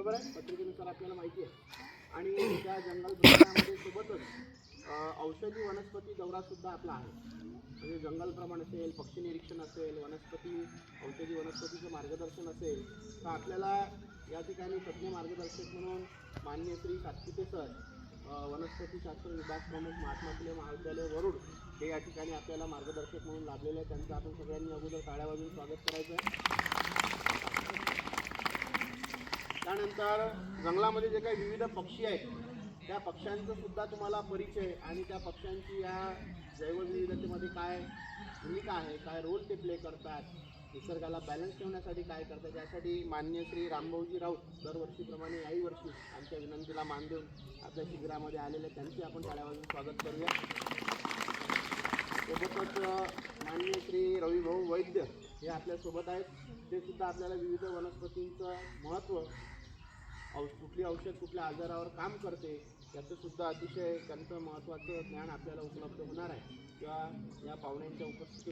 बरोबर आहे, पत्रिकेनुसार आपल्याला माहिती आहे. आणि त्या जंगल भ्रमणामध्ये सोबतच औषधी वनस्पती दौरासुद्धा आपला आहे. म्हणजे जंगल भ्रमण असेल, पक्षी निरीक्षण असेल, औषधी वनस्पतीचं मार्गदर्शन असेल, तर आपल्याला या ठिकाणी तज्ज्ञ मार्गदर्शक म्हणून माननीय श्री सातपुते सर, वनस्पतीशास्त्र विभाग प्रमुख, महात्मा फुले महाविद्यालय वरुड, हे या ठिकाणी आपल्याला मार्गदर्शक म्हणून लाभलेले आहेत. त्यांचं आपण सगळ्यांनी अगोदर टाळ्या वाजवून स्वागत करायचं आहे. त्यानंतर जंगलामध्ये जे काही विविध पक्षी आहेत, त्या पक्ष्यांचा सुद्धा तुम्हाला परिचय आणि त्या पक्ष्यांची या जैवविविधतेमध्ये काय भूमिका आहे, काय रोल ते प्ले करतात, निसर्गाला बॅलन्स ठेवण्यासाठी काय करतात, यासाठी माननीय श्री रामभाऊजी राऊत दरवर्षीप्रमाणे याही वर्षी आमच्या विनंतीला मान देऊन आपल्या शिबिरामध्ये आलेले, त्यांचे आपण टाळ्या वाजवून स्वागत करूया. सोबतच माननीय श्री रविभाऊ वैद्य हे आपल्यासोबत आहेत. ते सुद्धा आपल्याला विविध वनस्पतींचं महत्त्व, कुठली औषध कुठल्या आजारावर काम करते याचंसुद्धा अतिशय त्यांचं महत्त्वाचं ज्ञान आपल्याला उपलब्ध होणार आहे. किंवा या पाहुण्यांच्या उपस्थितीमध्ये